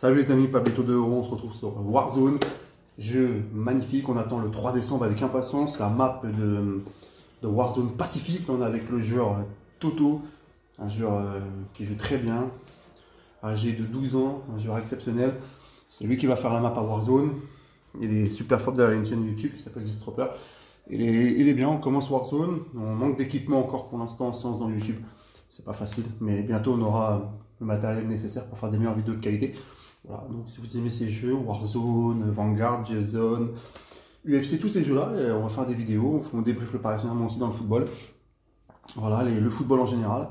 Salut les amis, Pablito de Hero, on se retrouve sur Warzone. Jeu magnifique, on attend le 3 décembre avec impatience la map de Warzone Pacifique. Là, on est avec le joueur Toto, un joueur qui joue très bien, âgé de 12 ans, un joueur exceptionnel. C'est lui qui va faire la map à Warzone. Il est super fort derrière une chaîne YouTube qui s'appelle Zistropper. Il est bien, on commence Warzone. On manque d'équipement encore pour l'instant, sans dans YouTube. C'est pas facile, mais bientôt on aura le matériel nécessaire pour faire des meilleures vidéos de qualité. Voilà, donc si vous aimez ces jeux, Warzone, Vanguard, Jason, UFC, tous ces jeux-là, on va faire des vidéos, on débrief le Paris Saint-Germain aussi dans le football. Voilà, le football en général.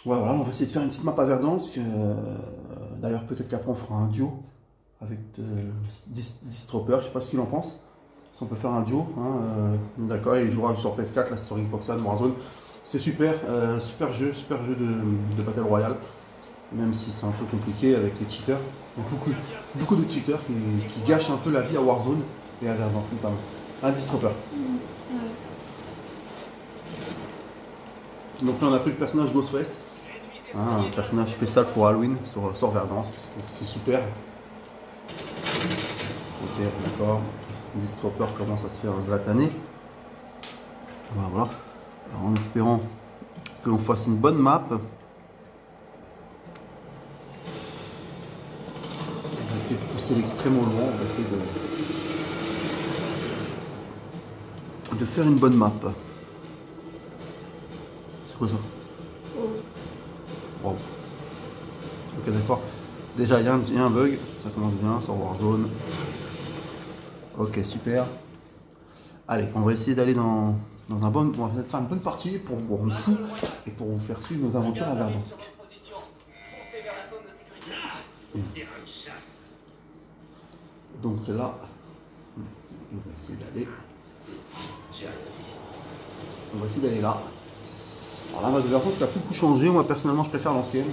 Voilà, on va essayer de faire une petite map à Verdansk. D'ailleurs, peut-être qu'après on fera un duo avec Distropper, je sais pas ce qu'il en pense. Si on peut faire un duo, hein, d'accord, il jouera sur PS4, là c'est sur Xbox One, Warzone. C'est super, super jeu de Battle Royale. Même si c'est un peu compliqué avec les cheaters. Il y a beaucoup de cheaters qui gâchent un peu la vie à Warzone et à Verdansk notamment. Un Distropper. Donc là on a pris le personnage Ghostface. Hein, un personnage spécial pour Halloween sur Verdansk. C'est super. Ok, d'accord. Distropper commence à se faire zlataner. Voilà. Alors, en espérant que l'on fasse une bonne map. On va essayer de pousser l'extrême au loin, on va essayer de faire une bonne map. C'est quoi ça? Wow. Ok, d'accord. Déjà, il y a un bug, ça commence bien sur Warzone. Ok, super. Allez, on va essayer d'aller dans un bon. On va faire une bonne partie pour vous rendre fou et pour vous faire suivre nos aventures à Verdansk. Donc là, on va essayer d'aller. On va essayer d'aller là. Alors la map de Verdansk a beaucoup changé. Moi personnellement, je préfère l'ancienne.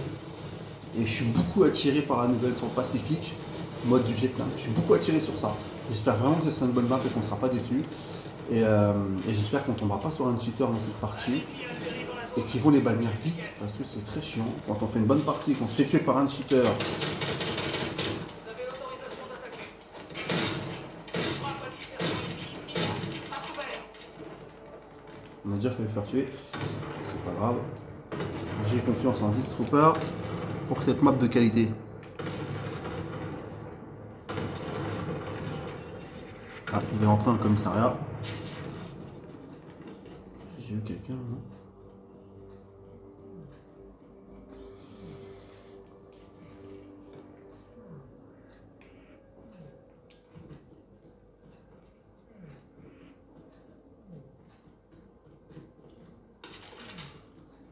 Et je suis beaucoup attiré par la nouvelle sur le Pacifique, mode du Vietnam. Je suis beaucoup attiré sur ça. J'espère vraiment que ce sera une bonne map et qu'on ne sera pas déçu. Et j'espère qu'on ne tombera pas sur un cheater dans cette partie. Et qu'ils vont les bannir vite parce que c'est très chiant. Quand on fait une bonne partie et qu'on se fait tuer par un cheater. On a déjà fait le faire tuer. C'est pas grave. J'ai confiance en Distropper pour cette map de qualité. Ah, il est rentré dans le commissariat. J'ai vu quelqu'un, non?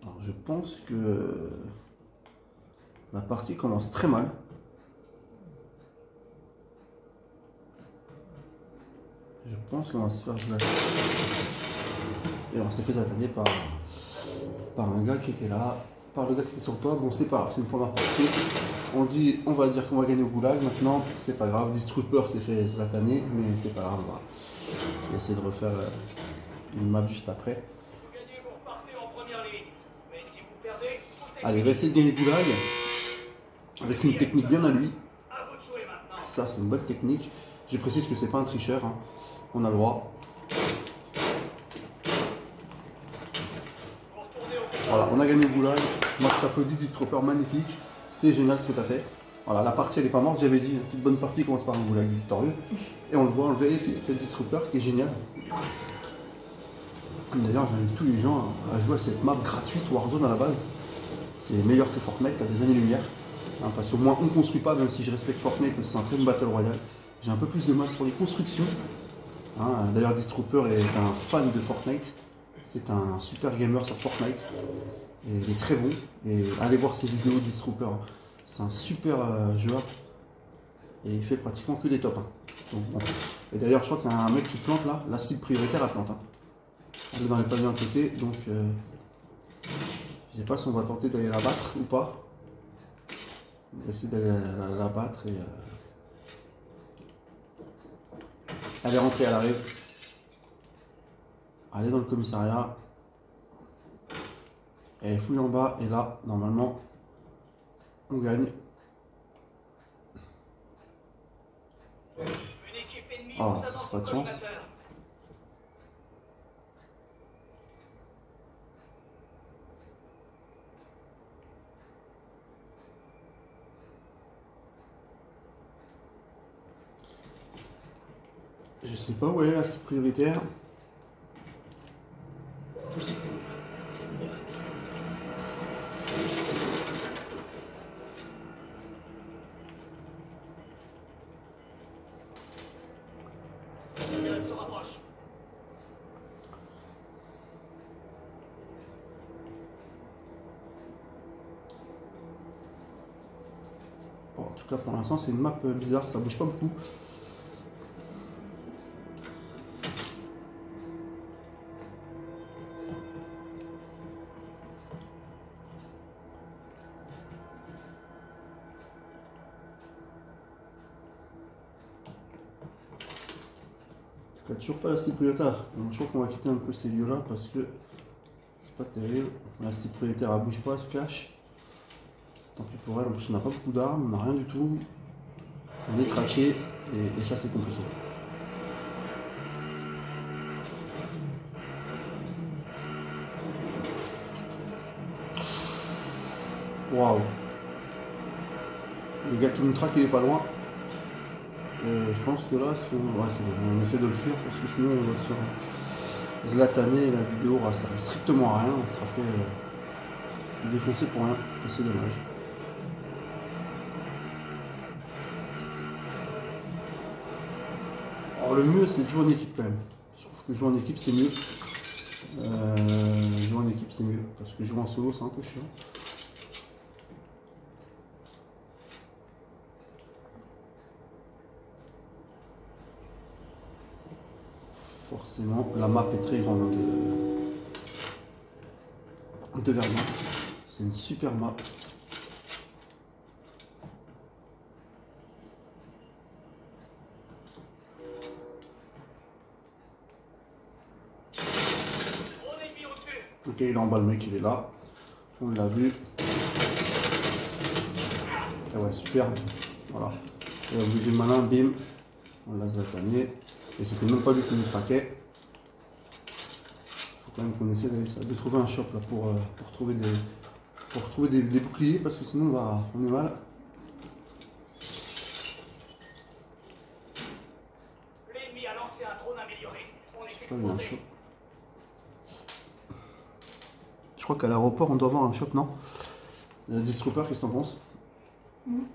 Alors, je pense que la partie commence très mal. Je pense qu'on va se faire glacer. Et on s'est fait attaquer par un gars qui était là, par le gars qui était sur le toit. Bon, c'est pas grave, c'est une première partie. On va dire qu'on va gagner au goulag maintenant. C'est pas grave, Distropper s'est fait zlataner, mais c'est pas grave. On va essayer de refaire une map juste après. Allez, il va essayer de gagner le goulag avec une technique bien à lui. Ça, c'est une bonne technique. Je précise que c'est pas un tricheur. Hein. On a le droit. Voilà, on a gagné le goulag. Moi, je t'applaudis, Distropper, magnifique. C'est génial ce que tu as fait. Voilà, la partie, elle n'est pas morte. J'avais dit, toute bonne partie commence par un goulag victorieux. Et on le voit, on le vérifie avec le Distropper, qui est génial. D'ailleurs, j'invite tous les gens à jouer à cette map gratuite Warzone à la base. C'est meilleur que Fortnite à des années-lumière. Hein, parce qu'au moins, on ne construit pas, même si je respecte Fortnite, parce que c'est un très bon Battle Royale. J'ai un peu plus de mal sur les constructions. Hein, d'ailleurs, Distropper est un fan de Fortnite. C'est un super gamer sur Fortnite. Et il est très bon. Et allez voir ses vidéos Distropper. Hein. C'est un super joueur. Et il fait pratiquement que des tops. Hein. Donc, bon. Et d'ailleurs, je crois qu'il y a un mec qui plante là. La cible prioritaire, elle plante. Hein. Elle est dans les pavés à côté. Donc, je sais pas si on va tenter d'aller la battre ou pas. On va essayer d'aller la battre et... Elle est rentrée, elle arrive. Elle est dans le commissariat. Elle est fouille en bas et là, normalement, on gagne. Ah, ça c'est pas de chance. Je sais pas où elle est la cible prioritaire. Bon, en tout cas pour l'instant c'est une map bizarre, ça bouge pas beaucoup. Toujours pas la cible prioritaire. Donc, je trouve qu'on va quitter un peu ces lieux là parce que c'est pas terrible. La cible prioritaire elle bouge pas, elle se cache. Tant pis pour elle, en plus on n'a pas beaucoup d'armes, on n'a rien du tout. On est traqué et ça c'est compliqué. Waouh. Le gars qui nous traque il est pas loin. Je pense que là, si on... Ouais, on essaie de le fuir parce que sinon on va se faire zlataner et la vidéo aura servi strictement à rien. On sera fait défoncer pour rien et c'est dommage. Alors le mieux c'est de jouer en équipe quand même. Je trouve que jouer en équipe c'est mieux. Jouer en équipe c'est mieux parce que jouer en solo c'est un peu chiant. Forcément, la map est très grande de Verdun. C'est une super map. Ok, il est en bas, le mec, il est là. On l'a vu. Ah ouais, super. Voilà. Il a bougé le malin, bim. On l'a zlatané. Et c'était même pas lui qui nous traquait. Faut quand même qu'on essaie de trouver un shop là pour trouver des boucliers parce que sinon on est mal. L'ennemi a lancé un drone amélioré. On est Il y a un exposé. shop. Je crois qu'à l'aéroport on doit avoir un shop, non? Distroper, qu'est-ce que t'en penses? Ouais,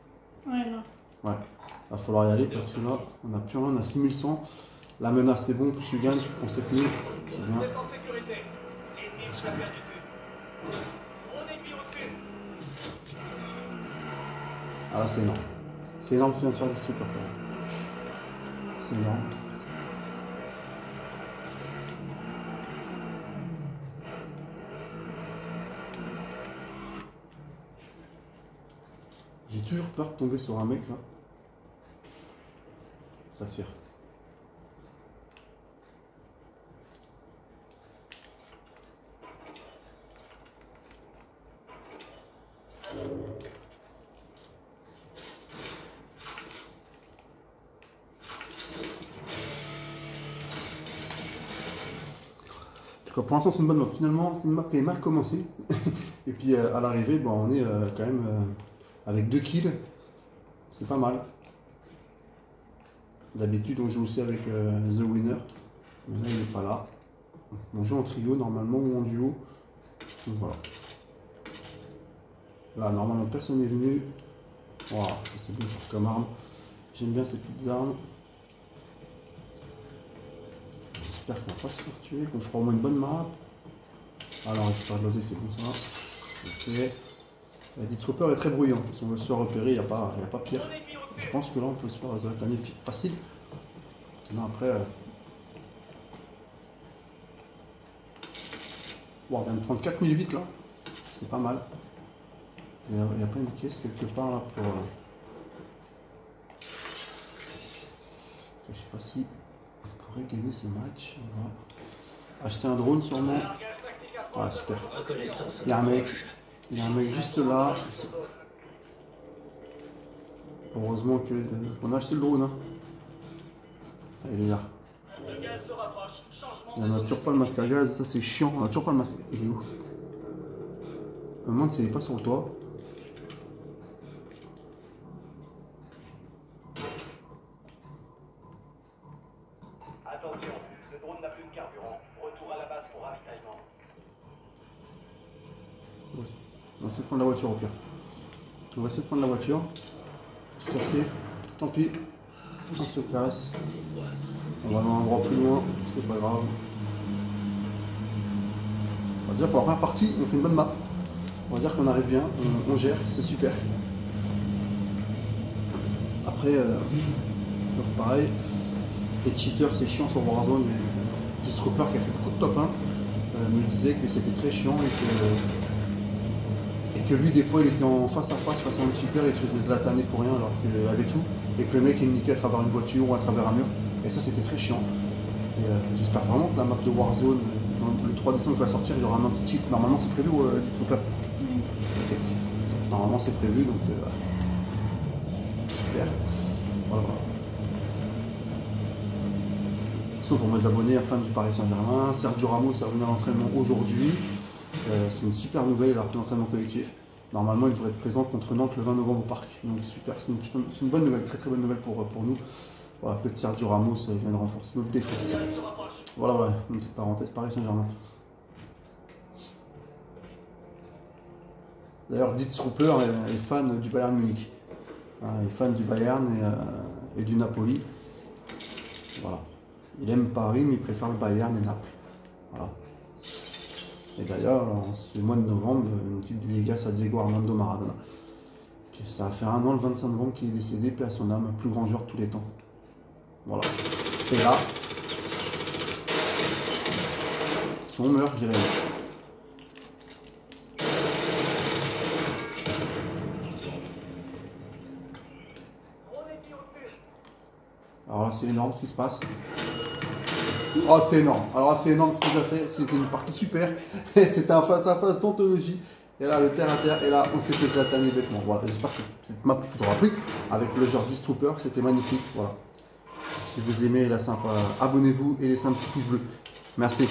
là. Ouais, va falloir y aller parce que là on n'a plus rien, on a 6100. La menace c'est bon, plus tu gagnes, tu prends 7000, c'est bien. Vous êtes en sécurité. L'ennemi vous a perdu de vue. Drone ennemi au-dessus. Ah là c'est énorme. C'est énorme ce que tu viens de faire Distroper. C'est énorme. J'ai toujours peur de tomber sur un mec là. Ça tire. Pour l'instant c'est une bonne map. Finalement c'est une map qui est mal commencée. Et puis à l'arrivée bon, on est quand même avec 2 kills. C'est pas mal. D'habitude on joue aussi avec The Winner. Mais là il n'est pas là. On joue en trio normalement ou en duo. Donc voilà. Là normalement personne n'est venu. Waouh, ça c'est bien comme arme. J'aime bien ces petites armes. J'espère qu'on va pas se faire tuer, qu'on fera au moins une bonne map. Alors, récupérer de l'osé, c'est bon ça. Ok. La Distroper est très bruyant. Si on veut se faire repérer, il n'y a pas pire. Je pense que là, on peut se faire zlataner facile. Maintenant, après. Bon, on vient de prendre 4008 là. C'est pas mal. Il n'y a pas une caisse quelque part là pour. Je sais pas si on pourrait gagner ce match. On va acheter un drone sûrement. Ah super. Il y a un mec juste là. Heureusement qu'on a acheté le drone. Hein. Il est là. Le gaz se rapproche. Changement On n'a toujours pas le masque à gaz, ça c'est chiant, on n'a toujours pas le masque. Il est où? Je me demande s'il n'est pas sur le toit. Attention, le drone n'a plus de carburant. Retour à la base pour ravitaillement. On va essayer de prendre la voiture au pire. On va essayer de prendre la voiture. Se casser. Tant pis. On se casse. On va dans un endroit plus loin. C'est pas grave. On va dire pour la première partie, on fait une bonne map. On va dire qu'on arrive bien. On gère. C'est super. Après, pareil. Les cheaters, c'est chiant sur Warzone. Distrooper qui a fait beaucoup de top 1 me disait que c'était très chiant et que lui, des fois, il était en face à face à un cheater et il se faisait zlataner pour rien alors qu'il avait tout. Et que le mec, il me niquait à travers une voiture ou à travers un mur. Et ça, c'était très chiant. Et j'espère vraiment que la map de Warzone, dans le 3 décembre qui va sortir, il y aura un anti-cheat. Normalement, c'est prévu ou Distrooper? Ok. Normalement, c'est prévu, donc super. Voilà. Sinon, pour mes abonnés, fans du Paris Saint-Germain, Sergio Ramos est revenu à l'entraînement aujourd'hui. C'est une super nouvelle, il a repris l'entraînement collectif. Normalement, il devrait être présent contre Nantes le 20 novembre au parc. Donc super, c'est une bonne nouvelle, très très bonne nouvelle pour nous. Voilà, que Sergio Ramos vienne renforcer notre défense. Voilà, une petite parenthèse, Paris Saint-Germain. D'ailleurs, Distrooper est fan du Bayern Munich. Il est fan du Bayern et du Napoli. Voilà. Il aime Paris, mais il préfère le Bayern et Naples. Voilà. Et d'ailleurs, en ce mois de novembre, une petite dédicace à Diego Armando Maradona. Ça va faire un an, le 25 novembre, qu'il est décédé, paix à son âme, plus grand joueur de tous les temps. Voilà. Et là, si on meurt, j'irai là. Alors là, c'est énorme ce qui se passe. Oh, c'est énorme. Alors là, c'est énorme ce qu'il a fait. C'était une partie super. C'était un face-à-face d'anthologie. Et là, le terre à terre. Et là, on s'est fait glataner bêtement. Voilà. J'espère que cette map vous aura plu. Avec le joueur Distrooper, c'était magnifique. Voilà. Si vous aimez la sympa, abonnez-vous et laissez un petit pouce bleu. Merci.